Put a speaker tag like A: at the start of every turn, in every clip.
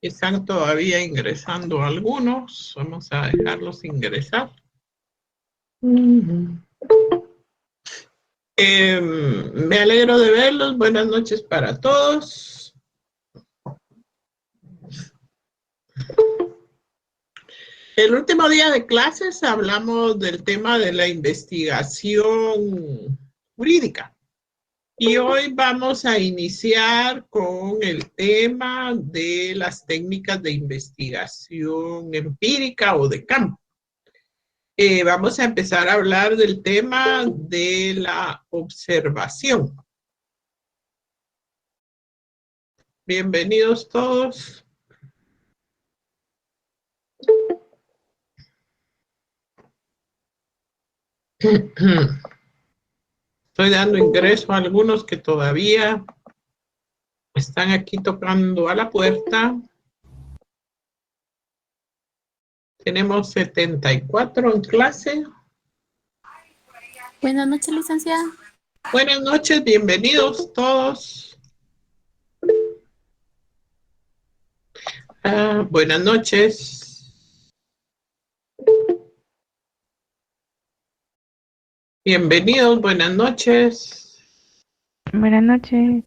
A: Están todavía ingresando algunos. Vamos a dejarlos ingresar. Me alegro de verlos. Buenas noches para todos. El último día de clases hablamos del tema de la investigación jurídica. Y hoy vamos a iniciar con el tema de las técnicas de investigación empírica o de campo. Vamos a empezar a hablar del tema de la observación. Bienvenidos todos. Estoy dando ingreso a algunos que todavía están aquí tocando a la puerta. Tenemos 74 en clase.
B: Buenas noches, licenciada.
A: Buenas noches, bienvenidos todos. Buenas noches. Bienvenidos, buenas noches.
C: Buenas noches.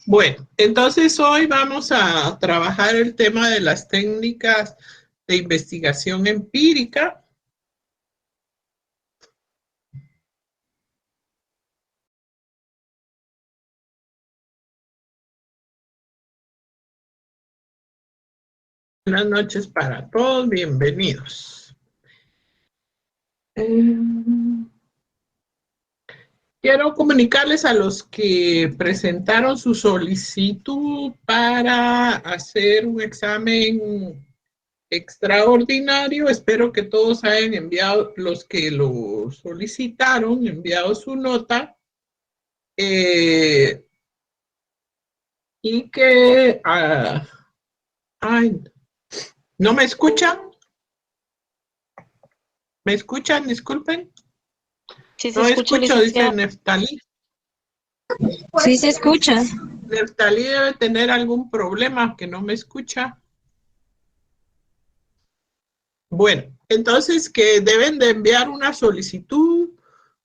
A: Bueno, entonces hoy vamos a trabajar el tema de las técnicas de investigación empírica. Buenas noches para todos, bienvenidos. Quiero comunicarles a los que presentaron su solicitud para hacer un examen extraordinario. Espero que todos hayan enviado, los que lo solicitaron, enviado su nota. Y que... ¿no me escuchan? ¿Me escuchan? Disculpen.
B: Sí, se
A: No
B: escucha,
A: escucho, dice
B: licenciada.
A: Neftalí.
D: Sí se escucha.
A: Neftalí debe tener algún problema que no me escucha. Bueno, entonces que deben de enviar una solicitud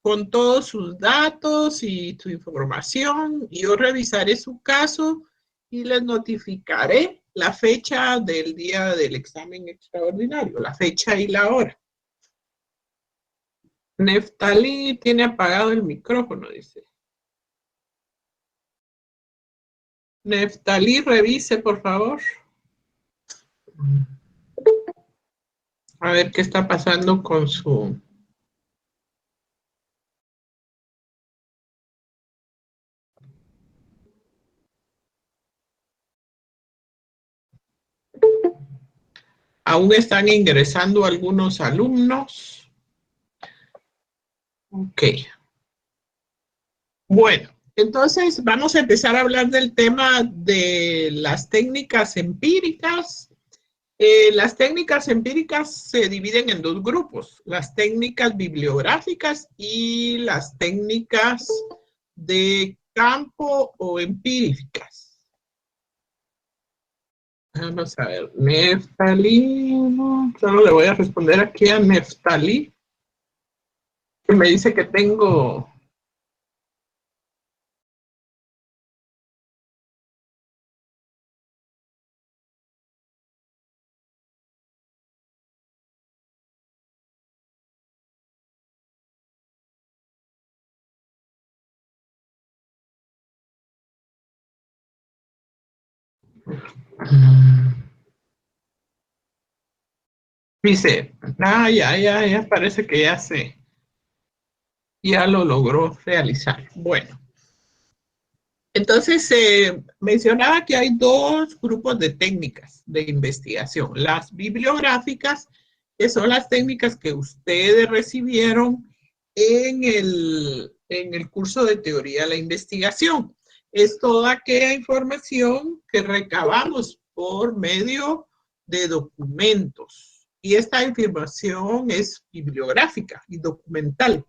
A: con todos sus datos y su información. Y yo revisaré su caso y les notificaré la fecha del día del examen extraordinario, la fecha y la hora. Neftalí tiene apagado el micrófono, dice. Neftalí, revise, por favor. A ver qué está pasando con su... Aún están ingresando algunos alumnos. Ok. Bueno, entonces vamos a empezar a hablar del tema de las técnicas empíricas. Las técnicas empíricas se dividen en dos grupos, las técnicas bibliográficas y las técnicas de campo o empíricas. Vamos a ver, Neftalí, solo le voy a responder aquí a Neftalí, que me dice que tengo... Dice, ya parece que ya lo logró realizar. Bueno, entonces mencionaba que hay dos grupos de técnicas de investigación. Las bibliográficas, que son las técnicas que ustedes recibieron en el curso de teoría de la investigación. Es toda aquella información que recabamos por medio de documentos. Y esta información es bibliográfica y documental.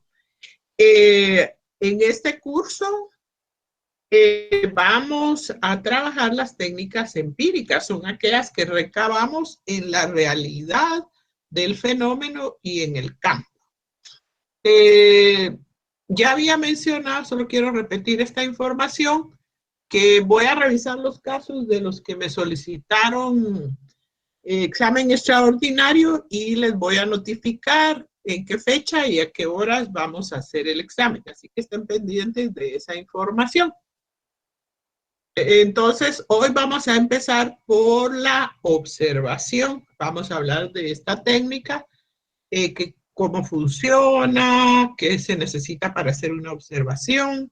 A: En este curso vamos a trabajar las técnicas empíricas, son aquellas que recabamos en la realidad del fenómeno y en el campo. Ya había mencionado, solo quiero repetir esta información, que voy a revisar los casos de los que me solicitaron examen extraordinario y les voy a notificar en qué fecha y a qué horas vamos a hacer el examen. Así que estén pendientes de esa información. Entonces, hoy vamos a empezar por la observación. Vamos a hablar de esta técnica, cómo funciona, qué se necesita para hacer una observación,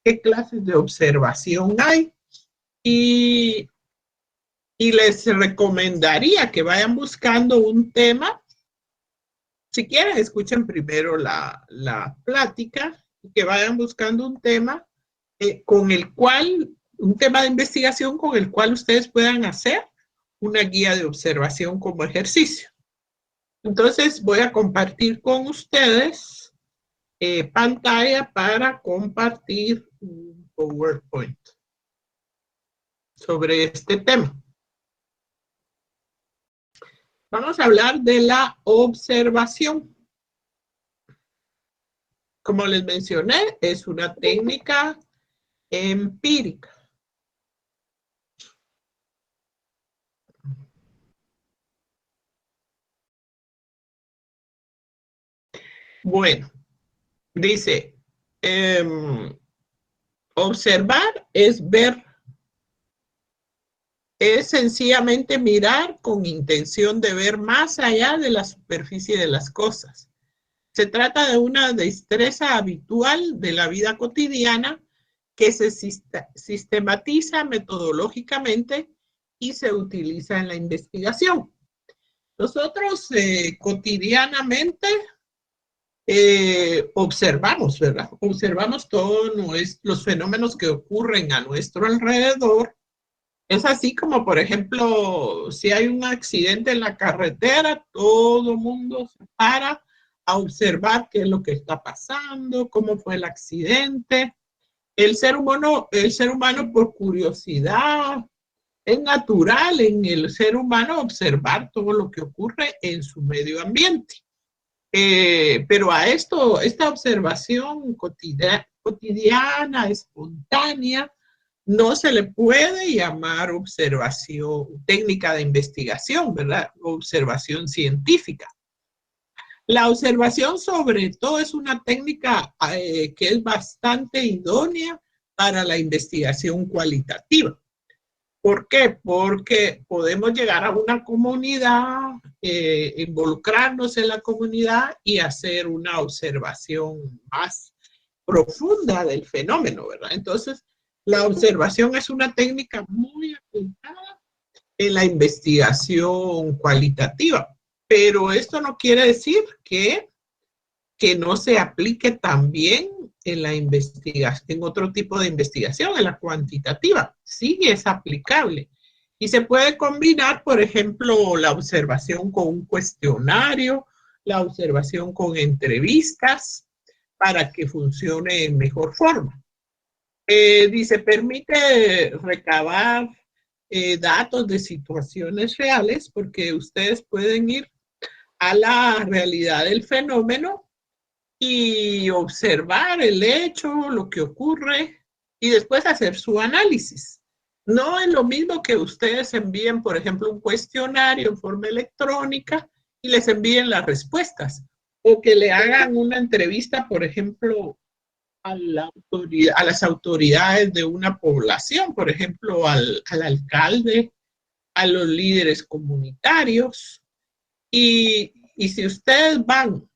A: qué clases de observación hay y les recomendaría que vayan buscando un tema. Si quieren, escuchen primero la plática y que vayan buscando un tema un tema de investigación con el cual ustedes puedan hacer una guía de observación como ejercicio. Entonces voy a compartir con ustedes pantalla para compartir un PowerPoint sobre este tema. Vamos a hablar de la observación. Como les mencioné, es una técnica empírica. Bueno, dice, observar es ver, es sencillamente mirar con intención de ver más allá de la superficie de las cosas. Se trata de una destreza habitual de la vida cotidiana que se sistematiza metodológicamente y se utiliza en la investigación. Nosotros cotidianamente observamos, ¿verdad? Observamos todos los fenómenos que ocurren a nuestro alrededor. Es así como, por ejemplo, si hay un accidente en la carretera, todo el mundo se para a observar qué es lo que está pasando, cómo fue el accidente. El ser humano por curiosidad, es natural en el ser humano observar todo lo que ocurre en su medio ambiente. Pero a esta observación cotidiana, espontánea, no se le puede llamar observación, técnica de investigación, ¿verdad? Observación científica. La observación, sobre todo, es una técnica que es bastante idónea para la investigación cualitativa. ¿Por qué? Porque podemos llegar a una comunidad, involucrarnos en la comunidad y hacer una observación más profunda del fenómeno, ¿verdad? Entonces, la observación es una técnica muy aplicada en la investigación cualitativa, pero esto no quiere decir que no se aplique también en la investigación, en otro tipo de investigación, en la cuantitativa. Sí es aplicable. Y se puede combinar, por ejemplo, la observación con un cuestionario, la observación con entrevistas, para que funcione en mejor forma. Dice, permite recabar datos de situaciones reales, porque ustedes pueden ir a la realidad del fenómeno y observar el hecho, lo que ocurre, y después hacer su análisis. No es lo mismo que ustedes envíen, por ejemplo, un cuestionario en forma electrónica y les envíen las respuestas, o que le hagan una entrevista, por ejemplo, a las autoridades de una población, por ejemplo, al alcalde, a los líderes comunitarios. Y si ustedes van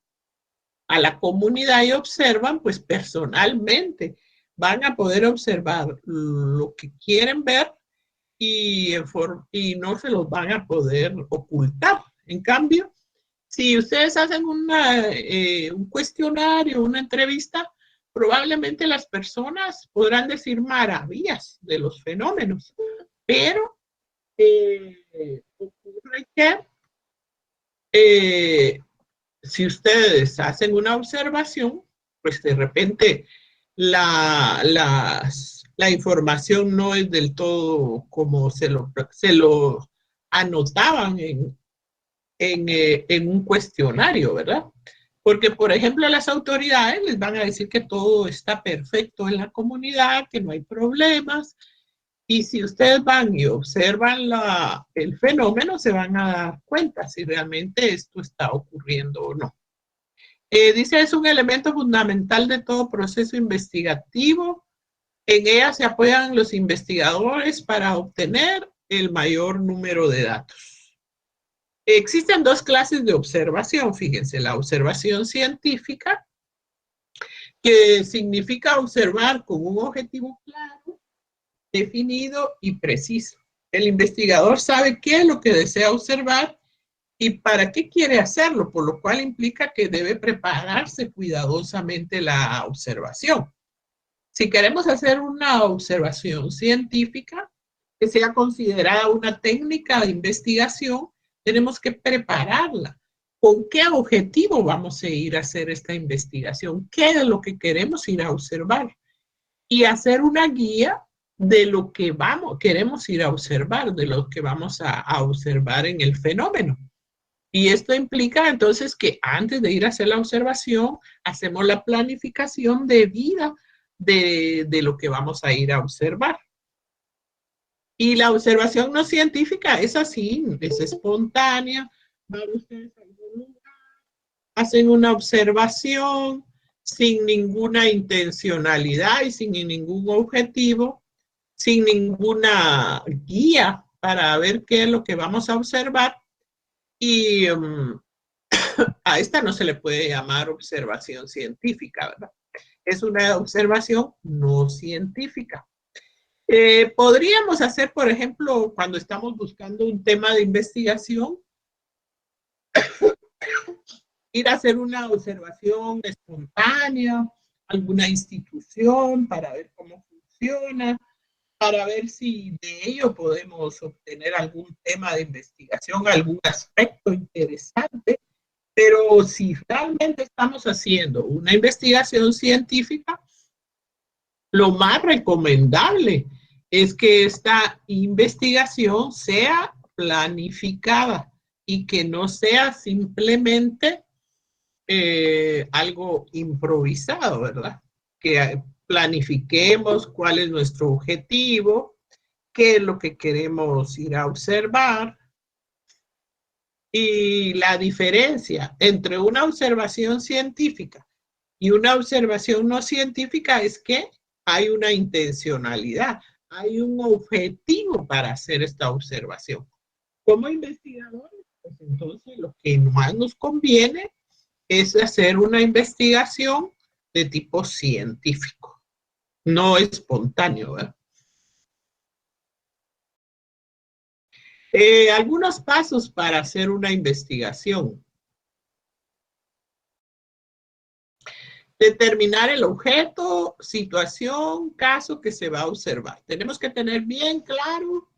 A: a la comunidad y observan, pues personalmente van a poder observar lo que quieren ver y no se los van a poder ocultar. En cambio, si ustedes hacen un cuestionario, una entrevista, probablemente las personas podrán decir maravillas de los fenómenos, pero ocurre que si ustedes hacen una observación, pues de repente la información no es del todo como se lo anotaban en un cuestionario, ¿verdad? Porque, por ejemplo, las autoridades les van a decir que todo está perfecto en la comunidad, que no hay problemas, y si ustedes van y observan el fenómeno, se van a dar cuenta si realmente esto está ocurriendo o no. Dice, es un elemento fundamental de todo proceso investigativo. En ella se apoyan los investigadores para obtener el mayor número de datos. Existen dos clases de observación, fíjense, la observación científica, que significa observar con un objetivo claro, definido y preciso. El investigador sabe qué es lo que desea observar y para qué quiere hacerlo, por lo cual implica que debe prepararse cuidadosamente la observación. Si queremos hacer una observación científica que sea considerada una técnica de investigación, tenemos que prepararla. ¿Con qué objetivo vamos a ir a hacer esta investigación? ¿Qué es lo que queremos ir a observar? Y hacer una guía de lo que queremos ir a observar, de lo que vamos a observar en el fenómeno. Y esto implica entonces que antes de ir a hacer la observación, hacemos la planificación debida de lo que vamos a ir a observar. Y la observación no científica es así, es espontánea. Van ustedes a algún lugar, hacen una observación sin ninguna intencionalidad y sin ningún objetivo, sin ninguna guía para ver qué es lo que vamos a observar. Y a esta no se le puede llamar observación científica, ¿verdad? Es una observación no científica. Podríamos hacer, por ejemplo, cuando estamos buscando un tema de investigación, ir a hacer una observación espontánea, alguna institución para ver cómo funciona, para ver si de ello podemos obtener algún tema de investigación, algún aspecto interesante. Pero si realmente estamos haciendo una investigación científica, lo más recomendable es que esta investigación sea planificada y que no sea simplemente algo improvisado, ¿verdad? Que planifiquemos cuál es nuestro objetivo, qué es lo que queremos ir a observar. Y la diferencia entre una observación científica y una observación no científica es que hay una intencionalidad, hay un objetivo para hacer esta observación. Como investigadores, pues entonces lo que más nos conviene es hacer una investigación de tipo científico, no espontáneo, ¿verdad? Algunos pasos para hacer una investigación. Determinar el objeto, situación, caso que se va a observar. Tenemos que tener bien claro,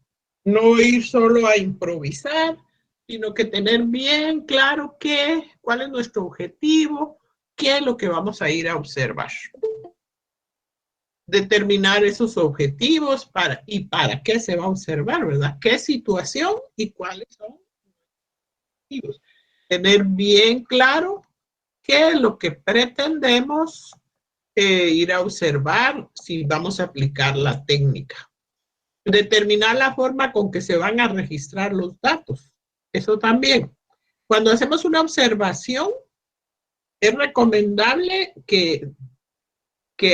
A: no ir solo a improvisar, sino que tener bien claro cuál es nuestro objetivo, qué es lo que vamos a ir a observar. Determinar esos objetivos y para qué se va a observar, ¿verdad? ¿Qué situación y cuáles son los objetivos? Tener bien claro qué es lo que pretendemos ir a observar si vamos a aplicar la técnica. Determinar la forma con que se van a registrar los datos. Eso también. Cuando hacemos una observación, es recomendable que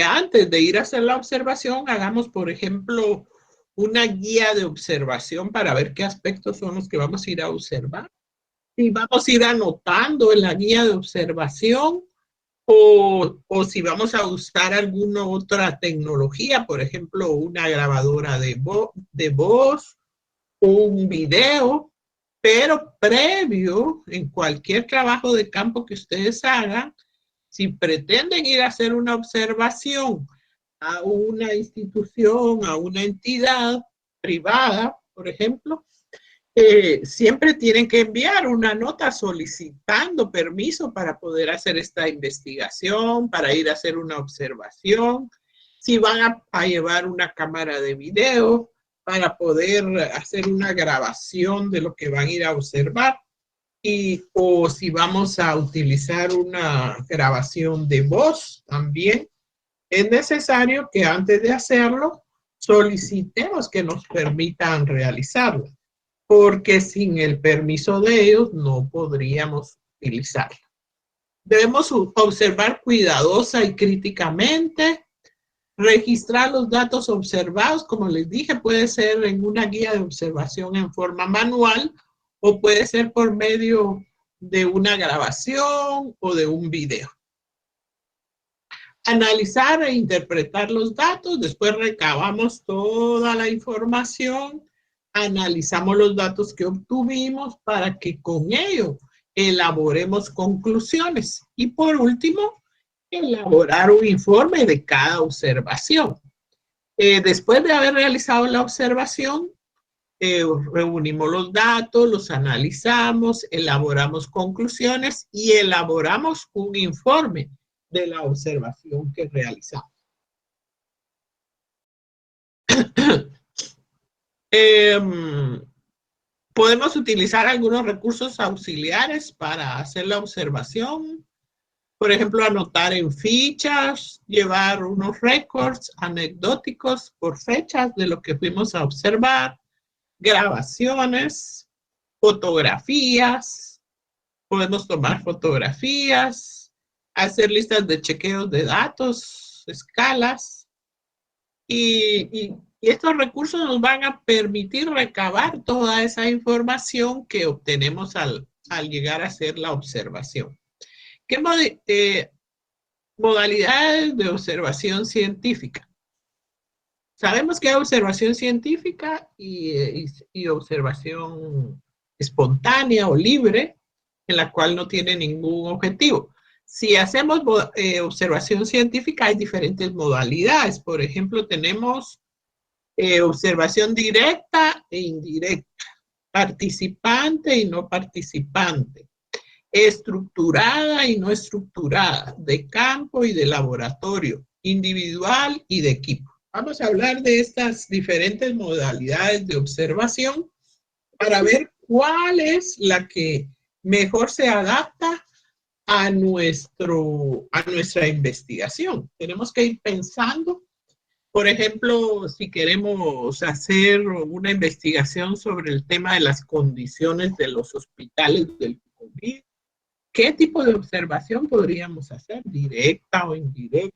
A: antes de ir a hacer la observación hagamos, por ejemplo, una guía de observación para ver qué aspectos son los que vamos a ir a observar. Si vamos a ir anotando en la guía de observación o si vamos a usar alguna otra tecnología, por ejemplo, una grabadora de voz o un video, pero previo, en cualquier trabajo de campo que ustedes hagan, si pretenden ir a hacer una observación a una institución, a una entidad privada, por ejemplo, siempre tienen que enviar una nota solicitando permiso para poder hacer esta investigación, para ir a hacer una observación, si van a llevar una cámara de video para poder hacer una grabación de lo que van a ir a observar, o si vamos a utilizar una grabación de voz también. Es necesario que antes de hacerlo solicitemos que nos permitan realizarlo, porque sin el permiso de ellos no podríamos utilizarlo. Debemos observar cuidadosa y críticamente, registrar los datos observados, como les dije, puede ser en una guía de observación en forma manual o puede ser por medio de una grabación o de un video. Analizar e interpretar los datos, después recabamos toda la información, analizamos los datos que obtuvimos para que con ello elaboremos conclusiones. Y por último, elaborar un informe de cada observación. Después de haber realizado la observación, reunimos los datos, los analizamos, elaboramos conclusiones y elaboramos un informe de la observación que realizamos. Podemos utilizar algunos recursos auxiliares para hacer la observación. Por ejemplo, anotar en fichas, llevar unos récords anecdóticos por fechas de lo que fuimos a observar, grabaciones, fotografías, podemos tomar fotografías, hacer listas de chequeos de datos, escalas, y estos recursos nos van a permitir recabar toda esa información que obtenemos al llegar a hacer la observación. ¿Qué modalidades de observación científica? Sabemos que hay observación científica y observación espontánea o libre, en la cual no tiene ningún objetivo. Si hacemos observación científica, hay diferentes modalidades. Por ejemplo, tenemos observación directa e indirecta, participante y no participante, estructurada y no estructurada, de campo y de laboratorio, individual y de equipo. Vamos a hablar de estas diferentes modalidades de observación para ver cuál es la que mejor se adapta a nuestra investigación. Tenemos que ir pensando, por ejemplo, si queremos hacer una investigación sobre el tema de las condiciones de los hospitales del COVID, ¿qué tipo de observación podríamos hacer? ¿Directa o indirecta?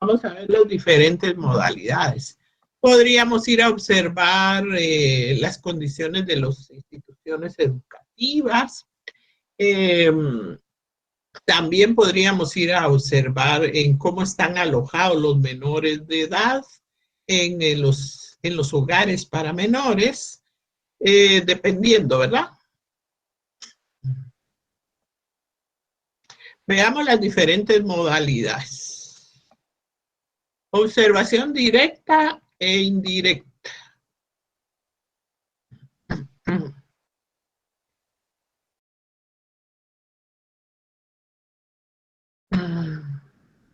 A: Vamos a ver las diferentes modalidades. Podríamos ir a observar las condiciones de las instituciones educativas. También podríamos ir a observar en cómo están alojados los menores de edad en los hogares para menores, dependiendo, ¿verdad? Veamos las diferentes modalidades. Observación directa e indirecta.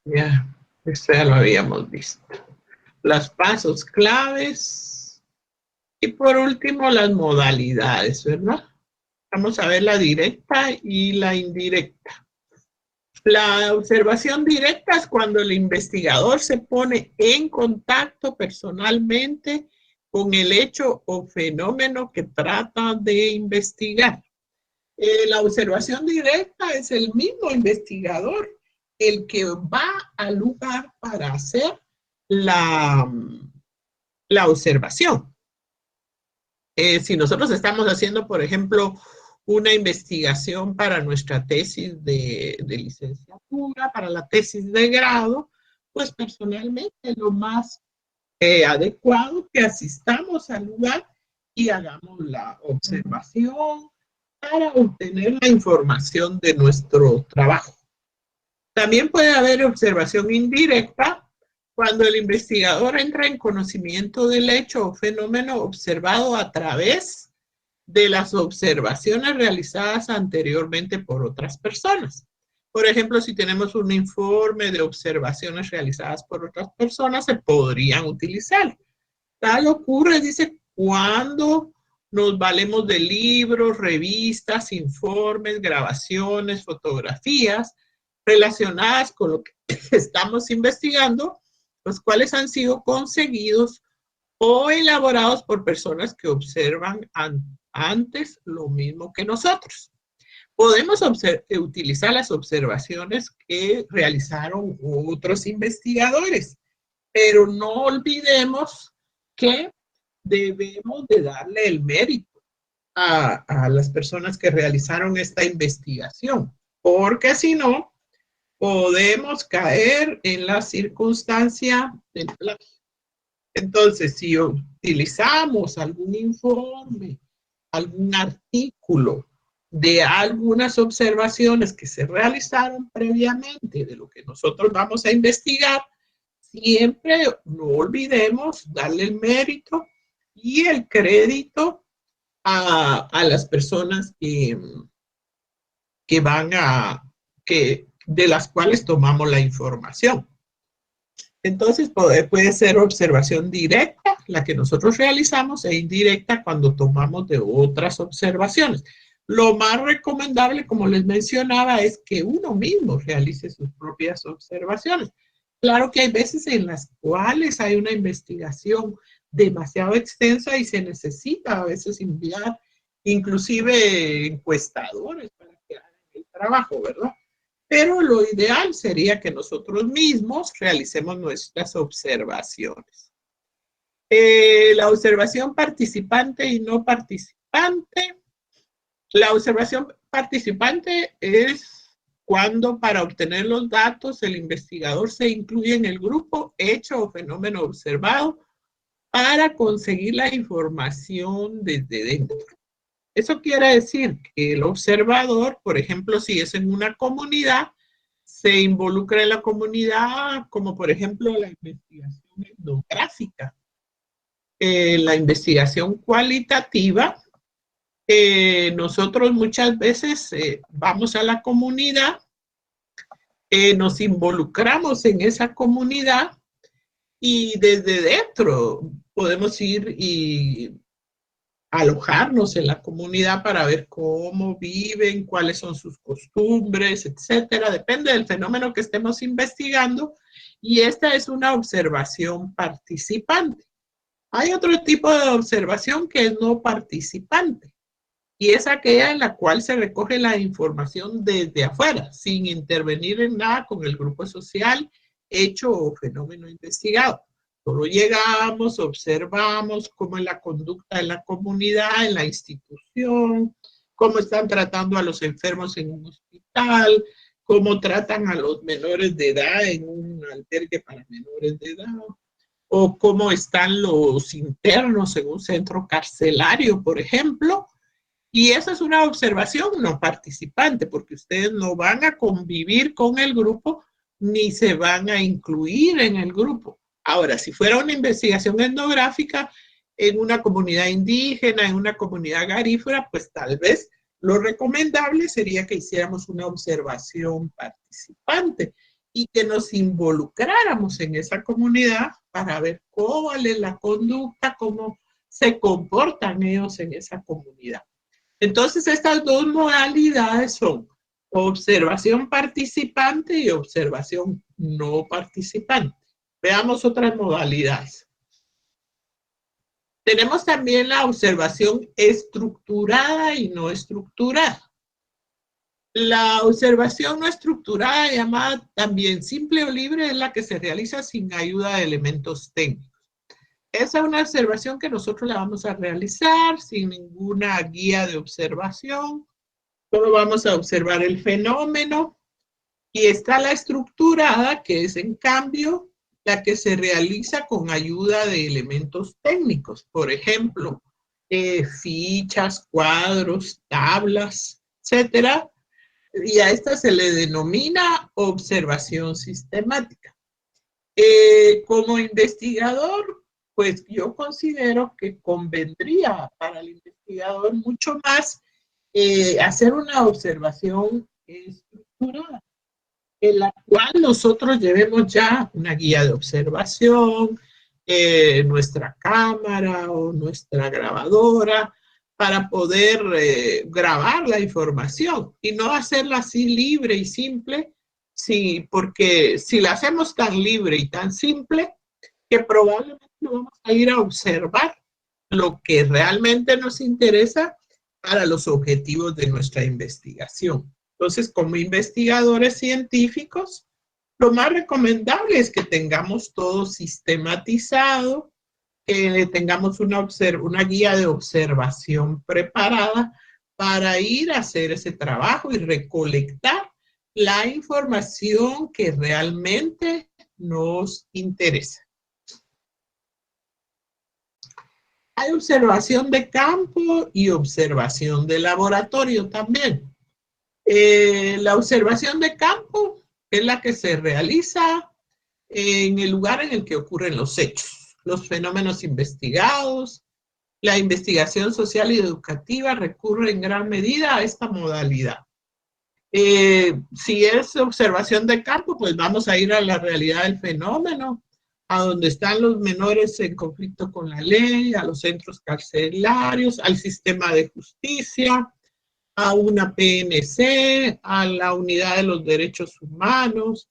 A: Ya, esto ya lo habíamos visto. Los pasos claves. Y por último, las modalidades, ¿verdad? Vamos a ver la directa y la indirecta. La observación directa es cuando el investigador se pone en contacto personalmente con el hecho o fenómeno que trata de investigar. La observación directa es el mismo investigador el que va al lugar para hacer la observación. Si nosotros estamos haciendo, por ejemplo, una investigación para nuestra tesis de licenciatura, para la tesis de grado, pues personalmente lo más adecuado que asistamos al lugar y hagamos la observación para obtener la información de nuestro trabajo. También puede haber observación indirecta cuando el investigador entra en conocimiento del hecho o fenómeno observado a través de las observaciones realizadas anteriormente por otras personas. Por ejemplo, si tenemos un informe de observaciones realizadas por otras personas, se podrían utilizar. Tal ocurre, dice, cuando nos valemos de libros, revistas, informes, grabaciones, fotografías relacionadas con lo que estamos investigando, los cuales han sido conseguidos o elaborados por personas que observan antes lo mismo que nosotros. Podemos utilizar las observaciones que realizaron otros investigadores, pero no olvidemos que debemos de darle el mérito a las personas que realizaron esta investigación, porque si no, podemos caer en la circunstancia del plagio. Entonces, si utilizamos algún informe, algún artículo de algunas observaciones que se realizaron previamente de lo que nosotros vamos a investigar, siempre no olvidemos darle el mérito y el crédito a las personas de las cuales tomamos la información. Entonces puede ser observación directa, la que nosotros realizamos, e indirecta cuando tomamos de otras observaciones. Lo más recomendable, como les mencionaba, es que uno mismo realice sus propias observaciones. Claro que hay veces en las cuales hay una investigación demasiado extensa y se necesita a veces enviar inclusive encuestadores para que hagan el trabajo, ¿verdad? Pero lo ideal sería que nosotros mismos realicemos nuestras observaciones. La observación participante y no participante. La observación participante es cuando para obtener los datos el investigador se incluye en el grupo, hecho o fenómeno observado para conseguir la información desde dentro. Eso quiere decir que el observador, por ejemplo, si es en una comunidad, se involucra en la comunidad, como por ejemplo la investigación etnográfica, la investigación cualitativa. Nosotros muchas veces vamos a la comunidad, nos involucramos en esa comunidad y desde dentro podemos ir y alojarnos en la comunidad para ver cómo viven, cuáles son sus costumbres, etcétera. Depende del fenómeno que estemos investigando y esta es una observación participante. Hay otro tipo de observación que es no participante y es aquella en la cual se recoge la información desde afuera, sin intervenir en nada con el grupo social, hecho o fenómeno investigado. Solo llegamos, observamos cómo es la conducta en la comunidad, en la institución, cómo están tratando a los enfermos en un hospital, cómo tratan a los menores de edad en un albergue para menores de edad, o cómo están los internos en un centro carcelario, por ejemplo. Y esa es una observación no participante, porque ustedes no van a convivir con el grupo ni se van a incluir en el grupo. Ahora, si fuera una investigación etnográfica en una comunidad indígena, en una comunidad garífera, pues tal vez lo recomendable sería que hiciéramos una observación participante y que nos involucráramos en esa comunidad para ver cuál es la conducta, cómo se comportan ellos en esa comunidad. Entonces, estas dos modalidades son observación participante y observación no participante. Veamos otras modalidades. Tenemos también la observación estructurada y no estructurada. La observación no estructurada, llamada también simple o libre, es la que se realiza sin ayuda de elementos técnicos. Esa es una observación que nosotros la vamos a realizar sin ninguna guía de observación. Solo vamos a observar el fenómeno. Y está la estructurada, que es en cambio la que se realiza con ayuda de elementos técnicos. Por ejemplo, fichas, cuadros, tablas, etcétera. Y a esta se le denomina observación sistemática. Como investigador, pues yo considero que convendría para el investigador mucho más hacer una observación estructurada, en la cual nosotros llevemos ya una guía de observación, nuestra cámara o nuestra grabadora, para poder grabar la información y no hacerla así libre y simple, sí, porque si la hacemos tan libre y tan simple, que probablemente no vamos a ir a observar lo que realmente nos interesa para los objetivos de nuestra investigación. Entonces, como investigadores científicos, lo más recomendable es que tengamos todo sistematizado, que tengamos una guía de observación preparada para ir a hacer ese trabajo y recolectar la información que realmente nos interesa. Hay observación de campo y observación de laboratorio también. La observación de campo es la que se realiza en el lugar en el que ocurren los hechos, los fenómenos investigados. La investigación social y educativa recurre en gran medida a esta modalidad. Si es observación de campo, pues vamos a ir a la realidad del fenómeno, a donde están los menores en conflicto con la ley, a los centros carcelarios, al sistema de justicia, a una PNC, a la unidad de los derechos humanos,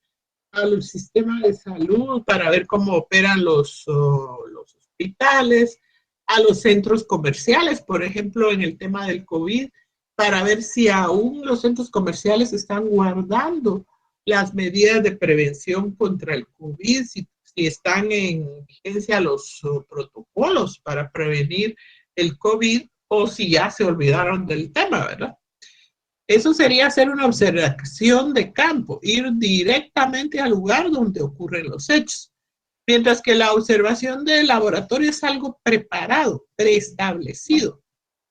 A: al sistema de salud para ver cómo operan los hospitales, a los centros comerciales, por ejemplo, en el tema del COVID, para ver si aún los centros comerciales están guardando las medidas de prevención contra el COVID, si están en vigencia los protocolos para prevenir el COVID o si ya se olvidaron del tema, ¿verdad? Eso sería hacer una observación de campo, ir directamente al lugar donde ocurren los hechos. Mientras que la observación de laboratorio es algo preparado, preestablecido,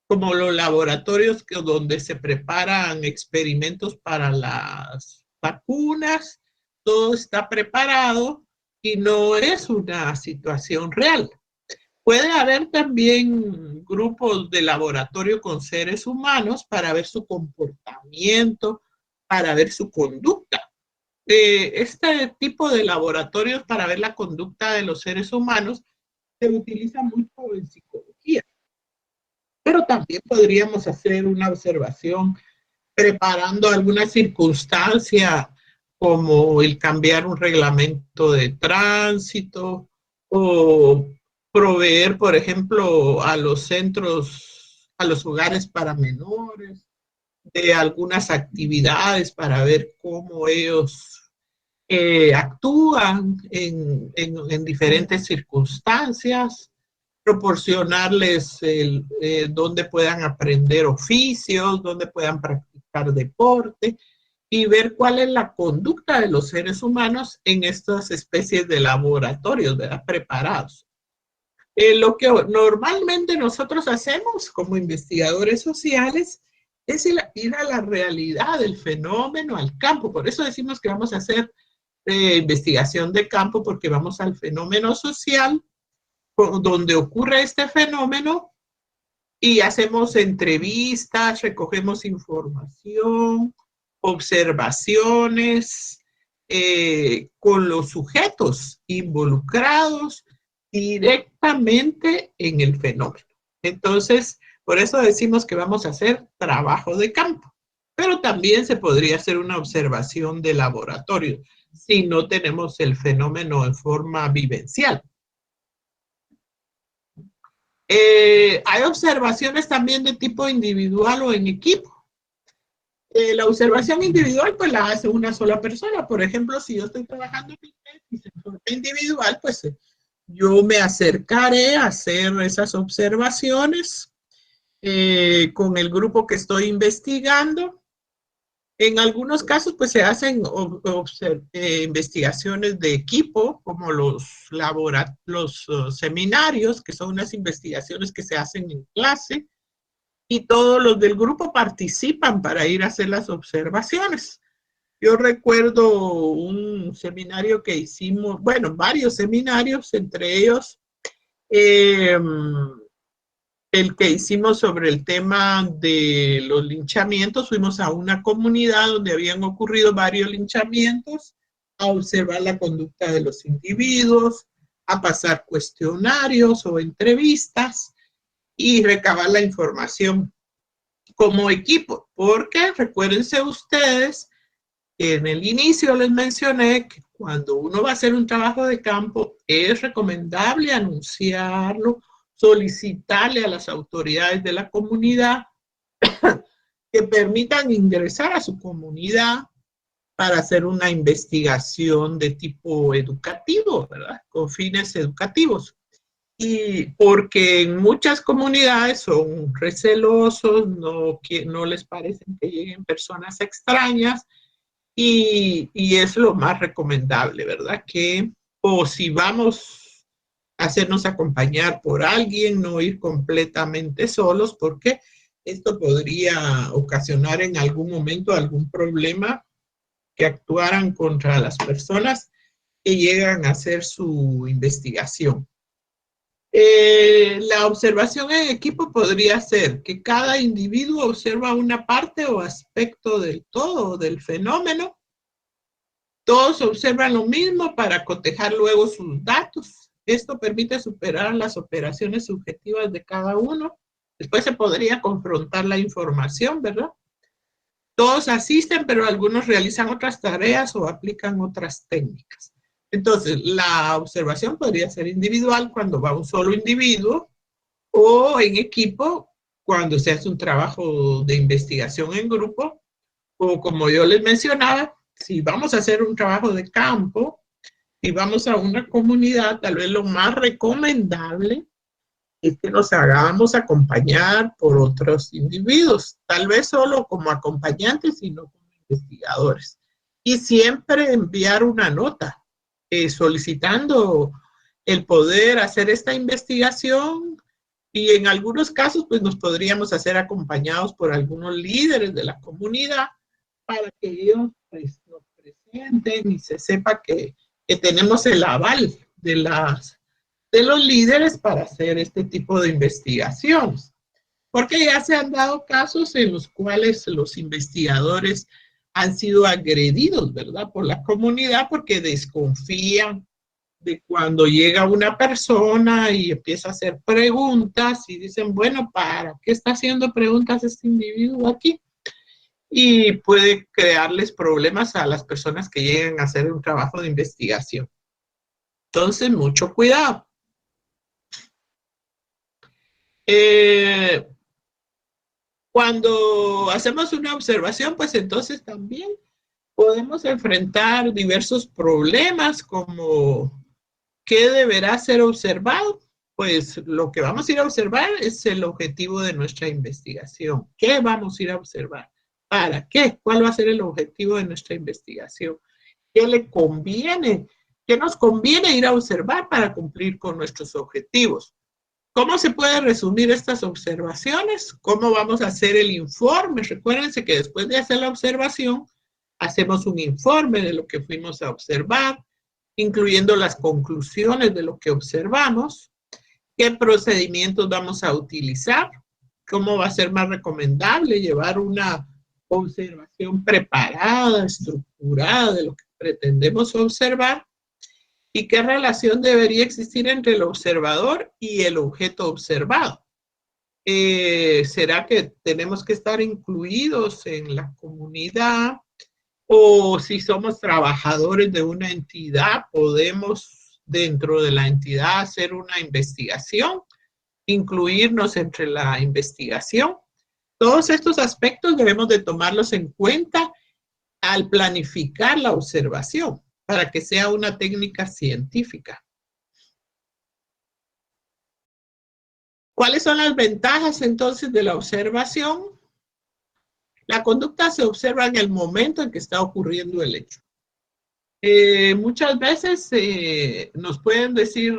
A: como los laboratorios donde se preparan experimentos para las vacunas, todo está preparado y no es una situación real. Puede haber también grupos de laboratorio con seres humanos para ver su comportamiento, para ver su conducta. Este tipo de laboratorios para ver la conducta de los seres humanos se utiliza mucho en psicología. Pero también podríamos hacer una observación preparando alguna circunstancia como el cambiar un reglamento de tránsito o proveer, por ejemplo, a los centros, a los hogares para menores, de algunas actividades para ver cómo ellos actúan en diferentes circunstancias, proporcionarles donde puedan aprender oficios, donde puedan practicar deporte y ver cuál es la conducta de los seres humanos en estas especies de laboratorios, ¿verdad? Preparados. Lo que normalmente nosotros hacemos como investigadores sociales es ir a la realidad del fenómeno, al campo. Por eso decimos que vamos a hacer investigación de campo, porque vamos al fenómeno social donde ocurre este fenómeno y hacemos entrevistas, recogemos información, observaciones con los sujetos involucrados directamente en el fenómeno. Entonces, por eso decimos que vamos a hacer trabajo de campo, pero también se podría hacer una observación de laboratorio si no tenemos el fenómeno en forma vivencial. Hay observaciones también de tipo individual o en equipo. La observación individual pues la hace una sola persona. Por ejemplo, si yo estoy trabajando en forma individual, pues yo me acercaré a hacer esas observaciones con el grupo que estoy investigando. En algunos casos, pues se hacen investigaciones de equipo, como los seminarios, que son unas investigaciones que se hacen en clase, y todos los del grupo participan para ir a hacer las observaciones. Yo recuerdo un seminario que hicimos, bueno, varios seminarios, entre ellos El que hicimos sobre el tema de los linchamientos, fuimos a una comunidad donde habían ocurrido varios linchamientos, a observar la conducta de los individuos, a pasar cuestionarios o entrevistas y recabar la información como equipo, porque recuérdense ustedes que en el inicio les mencioné que cuando uno va a hacer un trabajo de campo es recomendable anunciarlo, solicitarle a las autoridades de la comunidad que permitan ingresar a su comunidad para hacer una investigación de tipo educativo, ¿verdad? Con fines educativos. Y porque en muchas comunidades son recelosos, no les parece que lleguen personas extrañas y es lo más recomendable, ¿verdad? Que o si vamos a hacernos acompañar por alguien, no ir completamente solos, porque esto podría ocasionar en algún momento algún problema que actuaran contra las personas que llegan a hacer su investigación. La observación en equipo podría ser que cada individuo observa una parte o aspecto del todo, del fenómeno. Todos observan lo mismo para cotejar luego sus datos. Esto permite superar las operaciones subjetivas de cada uno. Después se podría confrontar la información, ¿verdad? Todos asisten, pero algunos realizan otras tareas o aplican otras técnicas. Entonces, la observación podría ser individual cuando va un solo individuo o en equipo cuando se hace un trabajo de investigación en grupo o como yo les mencionaba, si vamos a hacer un trabajo de campo y vamos a una comunidad, tal vez lo más recomendable es que nos hagamos acompañar por otros individuos, tal vez solo como acompañantes y no como investigadores. Y siempre enviar una nota solicitando el poder hacer esta investigación y en algunos casos pues nos podríamos hacer acompañados por algunos líderes de la comunidad para que ellos pues, nos presenten y se sepa que tenemos el aval de los líderes para hacer este tipo de investigaciones. Porque ya se han dado casos en los cuales los investigadores han sido agredidos, ¿verdad? Por la comunidad porque desconfían de cuando llega una persona y empieza a hacer preguntas y dicen, bueno, ¿para qué está haciendo preguntas este individuo aquí? Y puede crearles problemas a las personas que lleguen a hacer un trabajo de investigación. Entonces, mucho cuidado. Cuando hacemos una observación, pues entonces también podemos enfrentar diversos problemas como ¿qué deberá ser observado? Pues lo que vamos a ir a observar es el objetivo de nuestra investigación. ¿Qué vamos a ir a observar? ¿Para qué? ¿Cuál va a ser el objetivo de nuestra investigación? ¿Qué le conviene? ¿Qué nos conviene ir a observar para cumplir con nuestros objetivos? ¿Cómo se puede resumir estas observaciones? ¿Cómo vamos a hacer el informe? Recuérdense que después de hacer la observación, hacemos un informe de lo que fuimos a observar, incluyendo las conclusiones de lo que observamos, qué procedimientos vamos a utilizar, cómo va a ser más recomendable llevar una observación preparada, estructurada de lo que pretendemos observar, y qué relación debería existir entre el observador y el objeto observado. ¿Será que tenemos que estar incluidos en la comunidad? O si somos trabajadores de una entidad, podemos dentro de la entidad hacer una investigación, incluirnos entre la investigación. Todos estos aspectos debemos de tomarlos en cuenta al planificar la observación para que sea una técnica científica. ¿Cuáles son las ventajas entonces de la observación? La conducta se observa en el momento en que está ocurriendo el hecho. Muchas veces nos pueden decir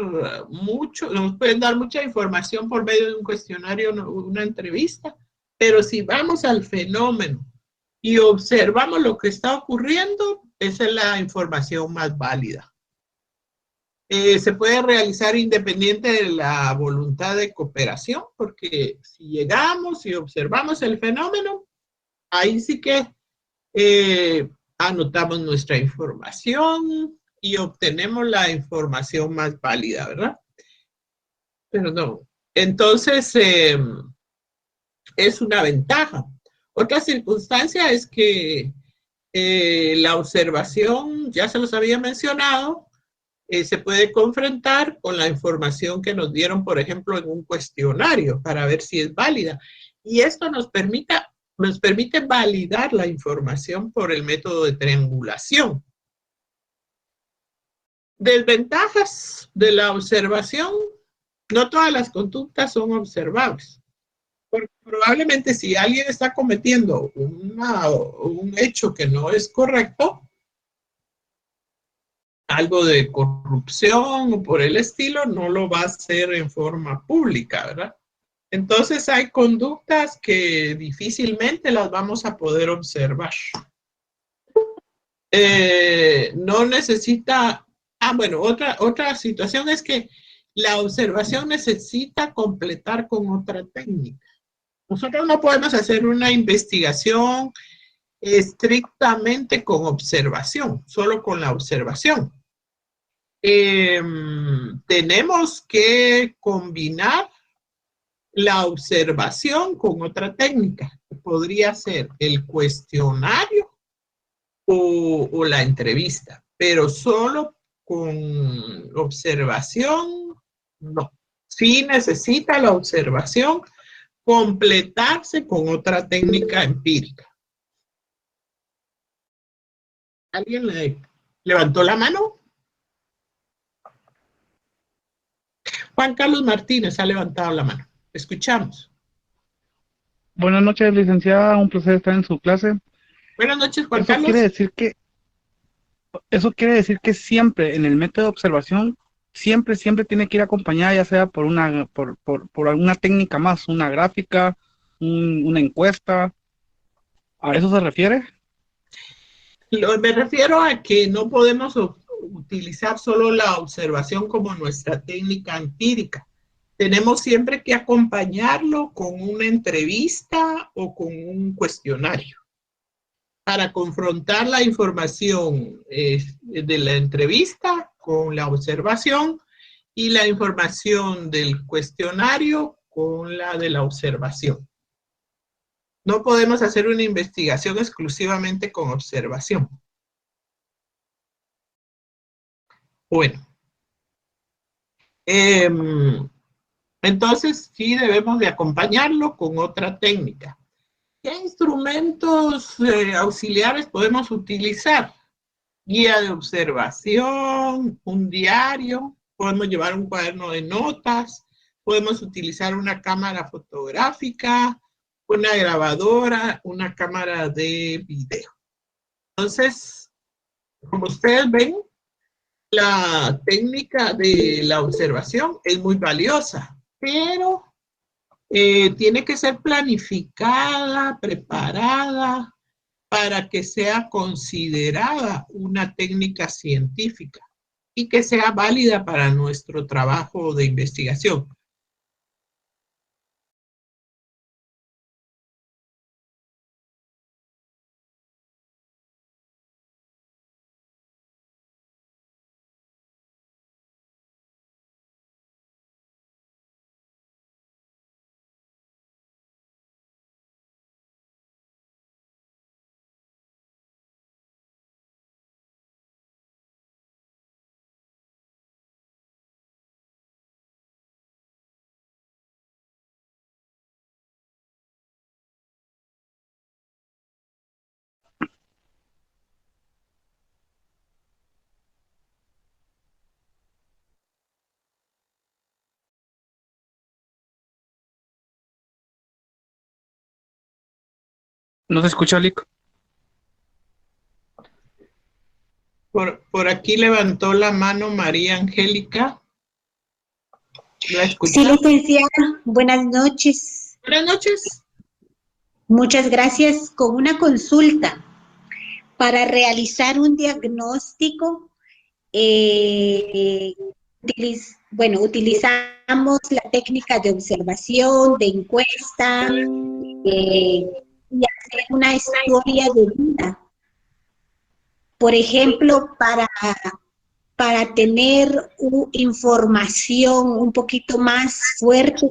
A: mucho, nos pueden dar mucha información por medio de un cuestionario, una entrevista, pero si vamos al fenómeno y observamos lo que está ocurriendo, esa es la información más válida. Se puede realizar independiente de la voluntad de cooperación, porque si llegamos y observamos el fenómeno, ahí sí que anotamos nuestra información y obtenemos la información más válida, ¿verdad? Perdón. Entonces, es una ventaja. Otra circunstancia es que la observación, ya se los había mencionado, se puede confrontar con la información que nos dieron, por ejemplo, en un cuestionario para ver si es válida. Y esto nos permite validar la información por el método de triangulación. Desventajas de la observación. No todas las conductas son observables. Porque probablemente si alguien está cometiendo un hecho que no es correcto, algo de corrupción o por el estilo, no lo va a hacer en forma pública, ¿verdad? Entonces hay conductas que difícilmente las vamos a poder observar. No necesita... bueno, otra situación es que la observación necesita completar con otra técnica. Nosotros no podemos hacer una investigación estrictamente con observación, solo con la observación. Tenemos que combinar la observación con otra técnica. Podría ser el cuestionario o la entrevista, pero solo con observación, no. Sí necesita la observación completarse con otra técnica empírica. ¿Alguien levantó la mano? Juan Carlos Martínez ha levantado la mano. Escuchamos.
E: Buenas noches, licenciada. Un placer estar en su clase.
A: Buenas noches, Juan
E: Eso
A: Carlos.
E: quiere decir que siempre en el método de observación, siempre tiene que ir acompañada, ya sea por alguna técnica más, una gráfica, una encuesta. ¿A eso se refiere?
A: Me refiero a que no podemos utilizar solo la observación como nuestra técnica empírica. Tenemos siempre que acompañarlo con una entrevista o con un cuestionario para confrontar la información de la entrevista con la observación y la información del cuestionario con la de la observación. No podemos hacer una investigación exclusivamente con observación. Bueno. Entonces, sí debemos de acompañarlo con otra técnica. ¿Qué instrumentos auxiliares podemos utilizar? Guía de observación, un diario, podemos llevar un cuaderno de notas, podemos utilizar una cámara fotográfica, una grabadora, una cámara de video. Entonces, como ustedes ven, la técnica de la observación es muy valiosa, pero tiene que ser planificada, preparada, para que sea considerada una técnica científica y que sea válida para nuestro trabajo de investigación.
E: ¿No se escucha, Lick?
A: Por aquí levantó la mano María Angélica. ¿La
F: Sí,
A: escuchamos?
F: licenciada. Buenas noches.
A: Buenas noches.
F: Muchas gracias. Con una consulta para realizar un diagnóstico, utilizamos la técnica de observación, de encuesta, y hacer una historia de vida. Por ejemplo, para tener información un poquito más fuerte,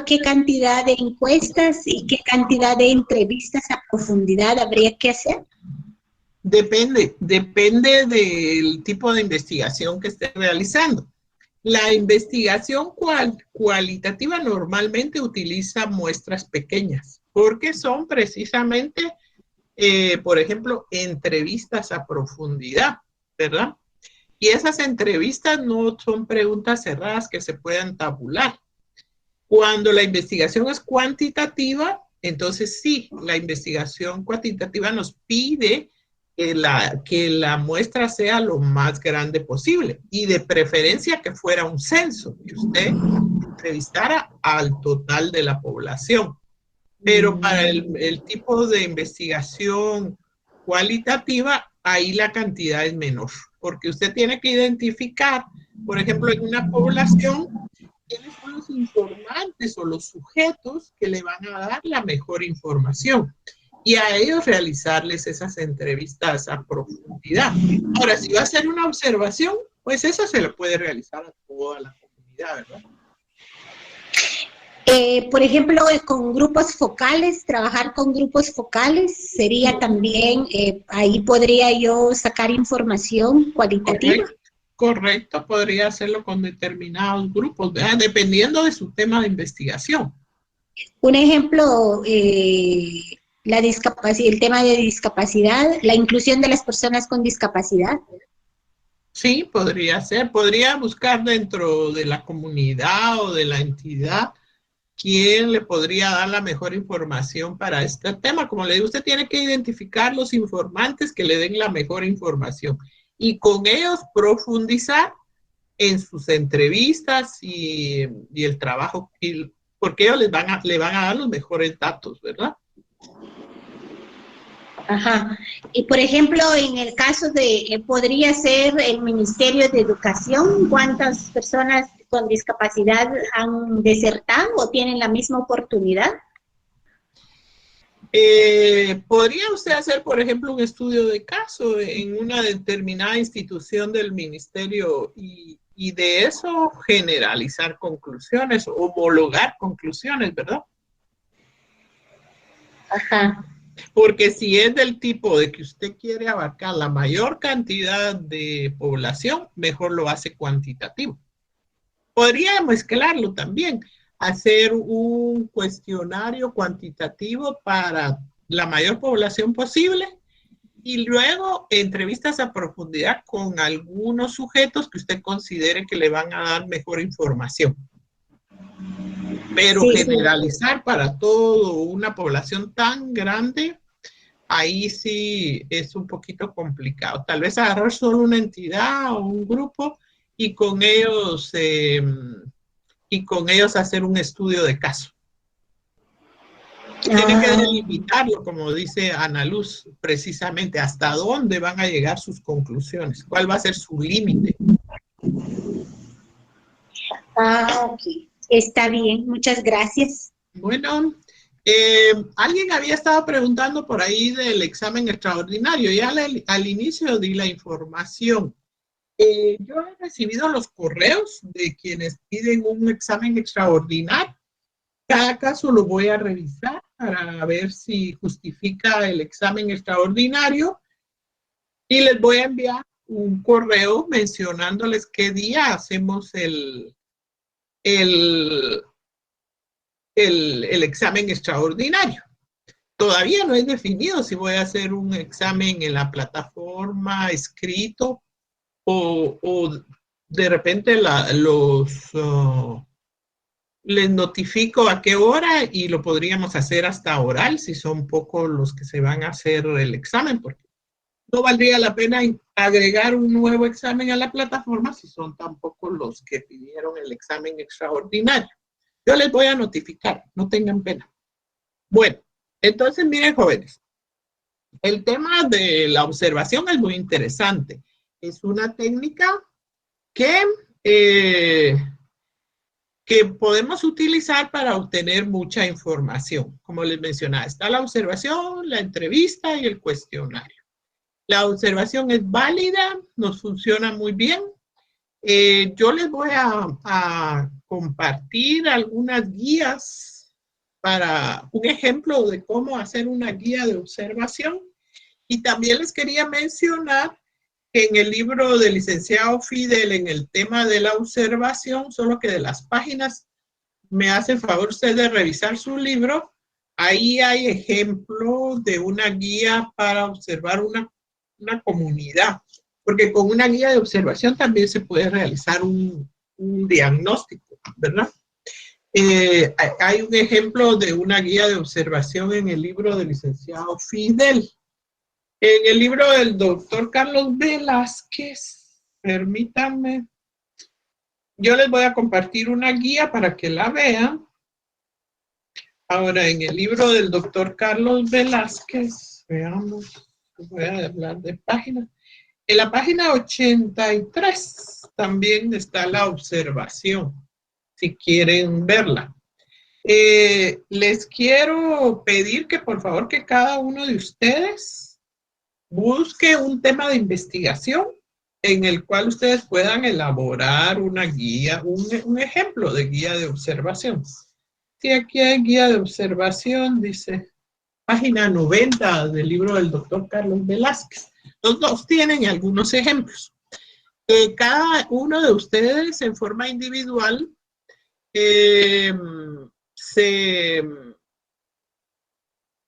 F: ¿qué cantidad de encuestas y qué cantidad de entrevistas a profundidad habría que hacer?
A: Depende del tipo de investigación que esté realizando. La investigación cualitativa normalmente utiliza muestras pequeñas, porque son precisamente, por ejemplo, entrevistas a profundidad, ¿verdad? Y esas entrevistas no son preguntas cerradas que se puedan tabular. Cuando la investigación es cuantitativa, entonces sí, la investigación cuantitativa nos pide que la muestra sea lo más grande posible y de preferencia que fuera un censo, que usted entrevistara al total de la población. Pero para el tipo de investigación cualitativa, ahí la cantidad es menor, porque usted tiene que identificar, por ejemplo, en una población, quiénes son los informantes o los sujetos que le van a dar la mejor información y a ellos realizarles esas entrevistas a profundidad. Ahora, si va a hacer una observación, pues eso se le puede realizar a toda la comunidad, ¿verdad?
F: Por ejemplo, con grupos focales, trabajar con grupos focales sería también, ahí podría yo sacar información cualitativa.
A: Correcto, podría hacerlo con determinados grupos, ¿verdad? Dependiendo de su tema de investigación.
F: Un ejemplo, el tema de discapacidad, la inclusión de las personas con discapacidad.
A: Sí, podría ser. Podría buscar dentro de la comunidad o de la entidad quién le podría dar la mejor información para este tema. Como le digo, usted tiene que identificar los informantes que le den la mejor información y con ellos profundizar en sus entrevistas y el trabajo, porque ellos le van a dar los mejores datos, ¿verdad?
F: Ajá. Y por ejemplo, en el caso de, podría ser el Ministerio de Educación, ¿cuántas personas con discapacidad han desertado o tienen la misma oportunidad?
A: Podría usted hacer, por ejemplo, un estudio de caso en una determinada institución del ministerio y de eso generalizar conclusiones, homologar conclusiones, ¿verdad?
F: Ajá.
A: Porque si es del tipo de que usted quiere abarcar la mayor cantidad de población, mejor lo hace cuantitativo. Podría mezclarlo también, hacer un cuestionario cuantitativo para la mayor población posible y luego entrevistas a profundidad con algunos sujetos que usted considere que le van a dar mejor información. Pero
F: Sí,
A: generalizar para toda una población tan grande, ahí sí es un poquito complicado. Tal vez agarrar solo una entidad o un grupo y con ellos hacer un estudio de caso. Tienen que delimitarlo, como dice Ana Luz, precisamente hasta dónde van a llegar sus conclusiones, cuál va a ser su límite.
F: Ok. Está bien, muchas gracias.
A: Bueno, alguien había estado preguntando por ahí del examen extraordinario. Ya al inicio di la información. Yo he recibido los correos de quienes piden un examen extraordinario. Cada caso lo voy a revisar para ver si justifica el examen extraordinario y les voy a enviar un correo mencionándoles qué día hacemos el examen extraordinario. Todavía no es definido si voy a hacer un examen en la plataforma escrito o de repente les notifico a qué hora y lo podríamos hacer hasta oral si son pocos los que se van a hacer el examen, porque no valdría la pena agregar un nuevo examen a la plataforma si son tan pocos los que pidieron el examen extraordinario. Yo les voy a notificar, no tengan pena. Bueno, entonces miren, jóvenes, el tema de la observación es muy interesante. Es una técnica que que podemos utilizar para obtener mucha información. Como les mencionaba, está la observación, la entrevista y el cuestionario. La observación es válida, nos funciona muy bien. Yo les voy a compartir algunas guías para un ejemplo de cómo hacer una guía de observación. Y también les quería mencionar que en el libro del licenciado Fidel, en el tema de la observación, solo que de las páginas, me hace el favor usted de revisar su libro. Ahí hay ejemplo de una guía para observar una comunidad, porque con una guía de observación también se puede realizar un diagnóstico, ¿verdad? Hay un ejemplo de una guía de observación en el libro del licenciado Fidel. En el libro del doctor Carlos Velázquez, permítanme, yo les voy a compartir una guía para que la vean. Ahora, en el libro del doctor Carlos Velázquez, veamos, voy a hablar de páginas. En la página 83 también está la observación, si quieren verla. Les quiero pedir que por favor que cada uno de ustedes busque un tema de investigación en el cual ustedes puedan elaborar una guía, un ejemplo de guía de observación. Sí, aquí hay guía de observación, dice, página 90 del libro del doctor Carlos Velázquez. Los dos tienen algunos ejemplos. Cada uno de ustedes en forma individual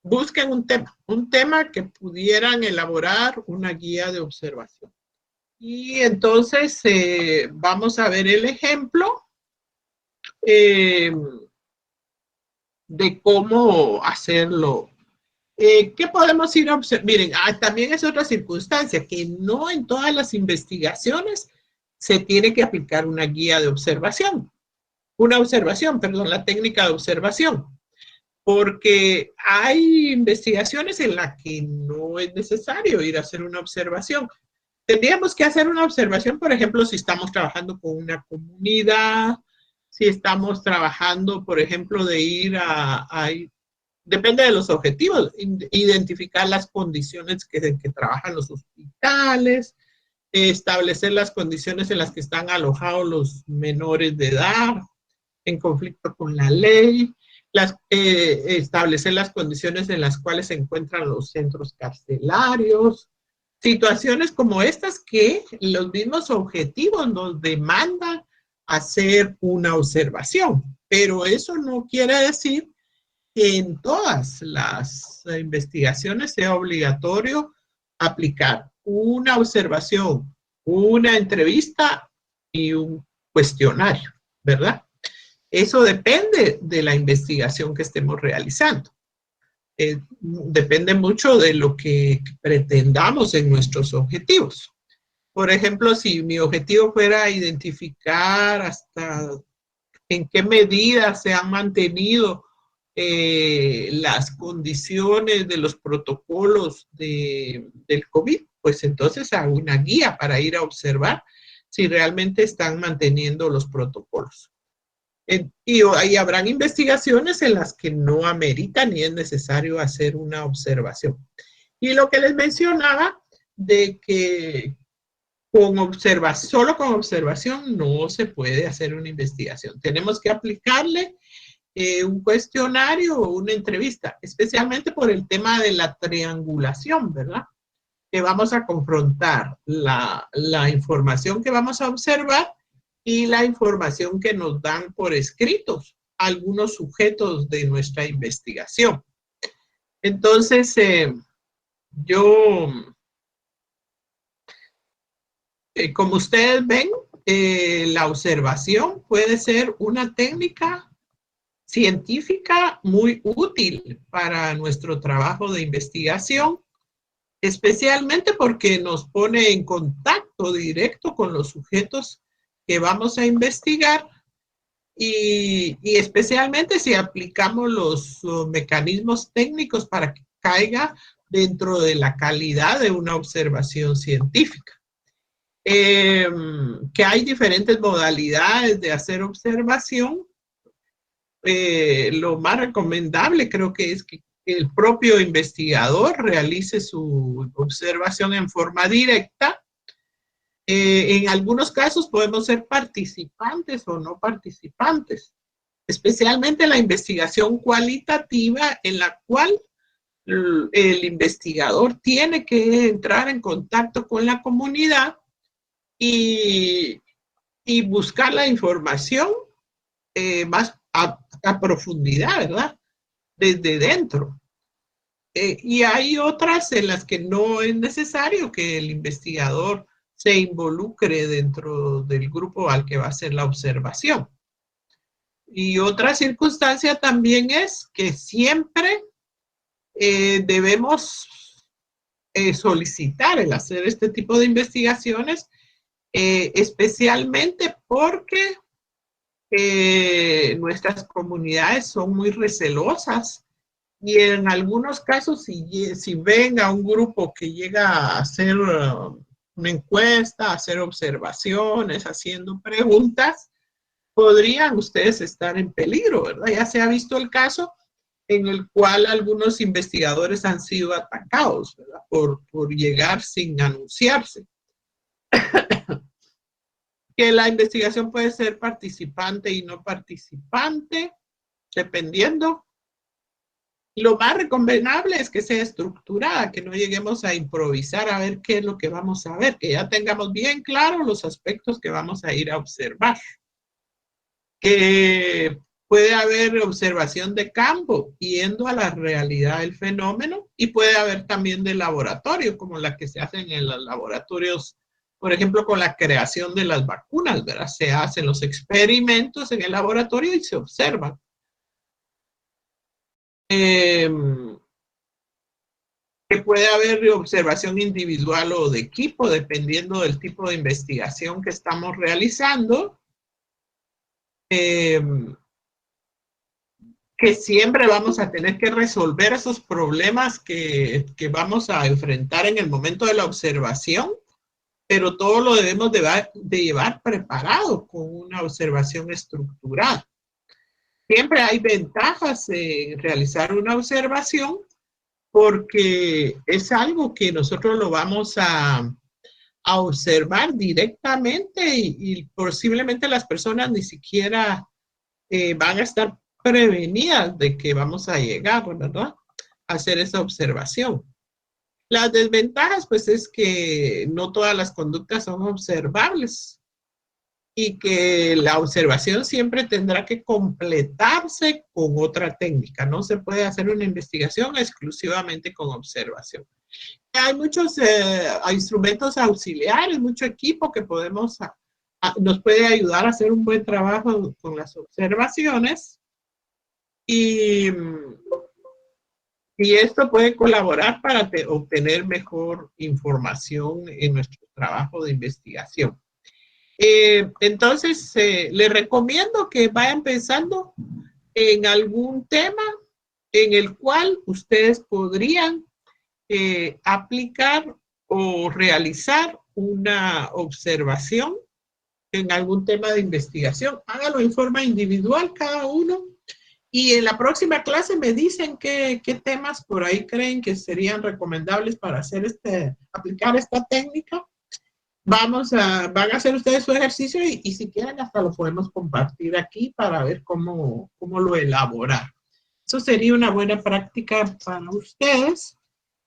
A: busquen un tema que pudieran elaborar una guía de observación. Y entonces vamos a ver el ejemplo de cómo hacerlo. ¿Qué podemos ir a observar? Miren, también es otra circunstancia, que no en todas las investigaciones se tiene que aplicar una guía de observación. La técnica de observación. Porque hay investigaciones en las que no es necesario ir a hacer una observación. Tendríamos que hacer una observación, por ejemplo, si estamos trabajando con una comunidad, si estamos trabajando, por ejemplo, de ir depende de los objetivos, identificar las condiciones en que trabajan los hospitales, establecer las condiciones en las que están alojados los menores de edad, en conflicto con la ley, establecer las condiciones en las cuales se encuentran los centros carcelarios, situaciones como estas que los mismos objetivos nos demandan hacer una observación, pero eso no quiere decir que en todas las investigaciones sea obligatorio aplicar una observación, una entrevista y un cuestionario, ¿verdad? Eso depende de la investigación que estemos realizando. Depende mucho de lo que pretendamos en nuestros objetivos. Por ejemplo, si mi objetivo fuera identificar hasta en qué medida se han mantenido las condiciones de los protocolos del COVID, pues entonces hago una guía para ir a observar si realmente están manteniendo los protocolos. Y habrán investigaciones en las que no amerita ni es necesario hacer una observación. Y lo que les mencionaba de que solo con observación no se puede hacer una investigación. Tenemos que aplicarle un cuestionario o una entrevista, especialmente por el tema de la triangulación, ¿verdad? Que vamos a confrontar la información que vamos a observar y la información que nos dan por escritos algunos sujetos de nuestra investigación. Entonces, como ustedes ven, la observación puede ser una técnica científica muy útil para nuestro trabajo de investigación, especialmente porque nos pone en contacto directo con los sujetos que vamos a investigar y especialmente si aplicamos los mecanismos técnicos para que caiga dentro de la calidad de una observación científica. que hay diferentes modalidades de hacer observación. Lo más recomendable creo que es que el propio investigador realice su observación en forma directa. En algunos casos podemos ser participantes o no participantes, especialmente la investigación cualitativa, en la cual el investigador tiene que entrar en contacto con la comunidad y buscar la información más a profundidad, ¿verdad? Desde dentro. Y hay otras en las que no es necesario que el investigador se involucre dentro del grupo al que va a hacer la observación. Y otra circunstancia también es que siempre debemos solicitar el hacer este tipo de investigaciones, especialmente porque nuestras comunidades son muy recelosas y en algunos casos si ven a un grupo que llega a hacer una encuesta, a hacer observaciones, haciendo preguntas, podrían ustedes estar en peligro, ¿verdad? Ya se ha visto el caso en el cual algunos investigadores han sido atacados, ¿verdad? Por llegar sin anunciarse. Que la investigación puede ser participante y no participante, dependiendo. Lo más recomendable es que sea estructurada, que no lleguemos a improvisar a ver qué es lo que vamos a ver, que ya tengamos bien claros los aspectos que vamos a ir a observar. Que puede haber observación de campo, yendo a la realidad del fenómeno, y puede haber también de laboratorio, como la que se hacen en los laboratorios, por ejemplo, con la creación de las vacunas, ¿verdad? Se hacen los experimentos en el laboratorio y se observan. Que puede haber observación individual o de equipo, dependiendo del tipo de investigación que estamos realizando. Que siempre vamos a tener que resolver esos problemas que vamos a enfrentar en el momento de la observación, pero todo lo debemos de llevar preparado con una observación estructurada. Siempre hay ventajas en realizar una observación porque es algo que nosotros lo vamos a observar directamente y posiblemente las personas ni siquiera van a estar prevenidas de que vamos a llegar, ¿verdad? A hacer esa observación. Las desventajas, pues, es que no todas las conductas son observables y que la observación siempre tendrá que completarse con otra técnica. No se puede hacer una investigación exclusivamente con observación. Hay muchos instrumentos auxiliares, mucho equipo que nos puede ayudar a hacer un buen trabajo con las observaciones y esto puede colaborar para obtener mejor información en nuestro trabajo de investigación. Entonces, les recomiendo que vayan pensando en algún tema en el cual ustedes podrían aplicar o realizar una observación en algún tema de investigación. Háganlo en forma individual cada uno y en la próxima clase me dicen qué temas por ahí creen que serían recomendables para hacer aplicar esta técnica. Van a hacer ustedes su ejercicio y si quieren hasta lo podemos compartir aquí para ver cómo lo elaborar. Eso sería una buena práctica para ustedes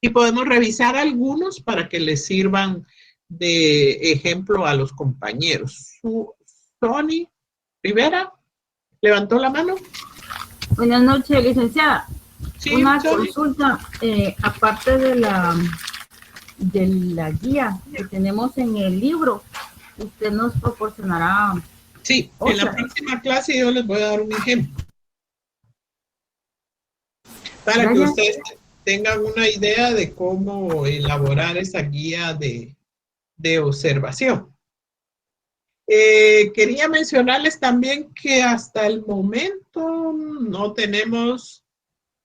A: y podemos revisar algunos para que les sirvan de ejemplo a los compañeros. Sony Rivera, ¿levantó la mano?
G: Buenas noches, licenciada.
A: Sí,
G: una
A: Sony.
G: Consulta, aparte de la guía que tenemos en el libro, usted nos proporcionará.
A: Sí, en la próxima clase yo les voy a dar un ejemplo. Para que ustedes tengan una idea de cómo elaborar esa guía de observación. Quería mencionarles también que hasta el momento no tenemos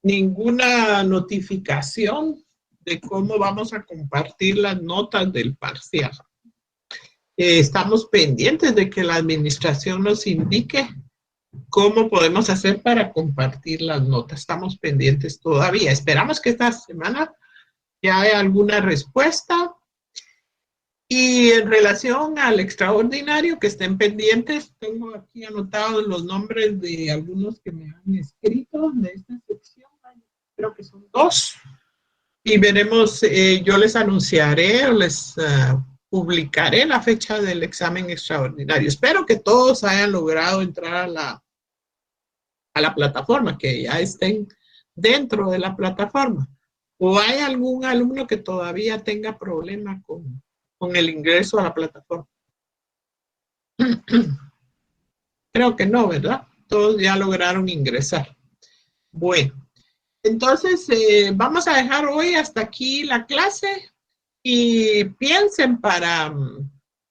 A: ninguna notificación de cómo vamos a compartir las notas del parcial. Estamos pendientes de que la administración nos indique cómo podemos hacer para compartir las notas. Estamos pendientes todavía. Esperamos que esta semana ya haya alguna respuesta. Y en relación al extraordinario, que estén pendientes, tengo aquí anotados los nombres de algunos que me han escrito de esta sección. Creo que son 2. Y veremos, yo les anunciaré o les publicaré la fecha del examen extraordinario. Espero que todos hayan logrado entrar a la plataforma, que ya estén dentro de la plataforma. ¿O hay algún alumno que todavía tenga problema con el ingreso a la plataforma? Creo que no, ¿verdad? Todos ya lograron ingresar. Bueno, entonces vamos a dejar hoy hasta aquí la clase y piensen para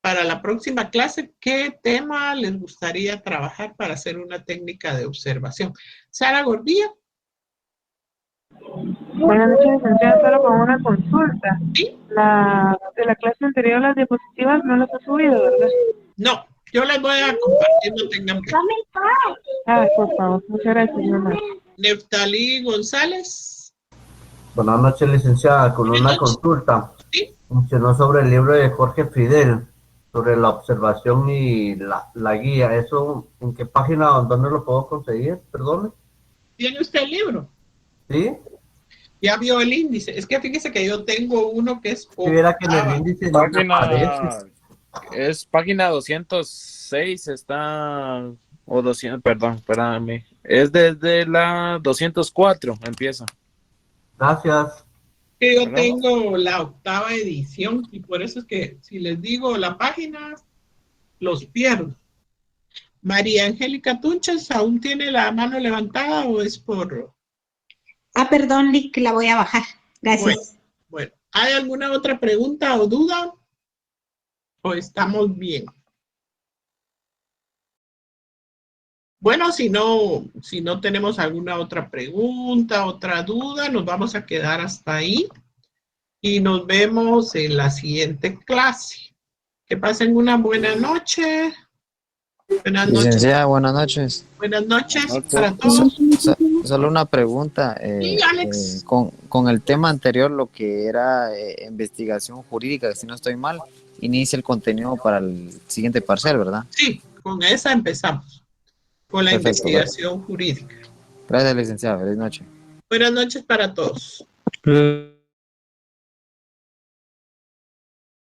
A: la próxima clase qué tema les gustaría trabajar para hacer una técnica de observación. Sara Gordillo.
C: Buenas noches, licenciada, solo con una consulta.
A: ¿Sí?
C: De la clase anterior, las diapositivas no las ha subido, ¿verdad?
A: No, yo les voy a compartir, no tengan pena.
C: Por favor, muchas gracias, mamá.
A: Neftalí González.
H: Buenas noches, licenciada, con
A: Buenas
H: una
A: noches.
H: consulta.
A: Sí.
H: Mencionó sobre el libro de Jorge Fidel, sobre la observación y la guía. ¿Eso en qué página, dónde lo puedo conseguir? Perdone.
A: ¿Tiene usted el libro?
H: ¿Sí?
A: Ya vio el índice. Es que fíjese que yo tengo uno que es...
H: Si viera que en el índice no me aparece.
I: Es página 206, está, o 200, perdón, espérame, es desde la 204, empieza.
H: Gracias.
A: Que yo
I: Bueno.
A: tengo la 8ª edición y por eso es que si les digo la página, los pierdo. María Angélica Tunches, ¿aún tiene la mano levantada o es por...?
F: Perdón, Lick, la voy a bajar. Gracias.
A: Bueno, ¿hay alguna otra pregunta o duda? ¿O estamos bien? Bueno, si no tenemos alguna otra pregunta, otra duda, nos vamos a quedar hasta ahí y nos vemos en la siguiente clase. Que pasen una buena noche. Buenas noches.
J: Licenciada, buenas noches.
A: Buenas noches
I: Buenas noches.
A: para todos.
J: Solo una pregunta.
A: Sí, Alex.
J: Con el tema anterior, lo que era investigación jurídica, si no estoy mal, inicia el contenido para el siguiente parcial, ¿verdad?
A: Sí, con esa empezamos. Con la
J: Perfecto,
A: investigación jurídica.
J: Gracias, licenciada. Feliz noche.
A: Buenas noches para todos.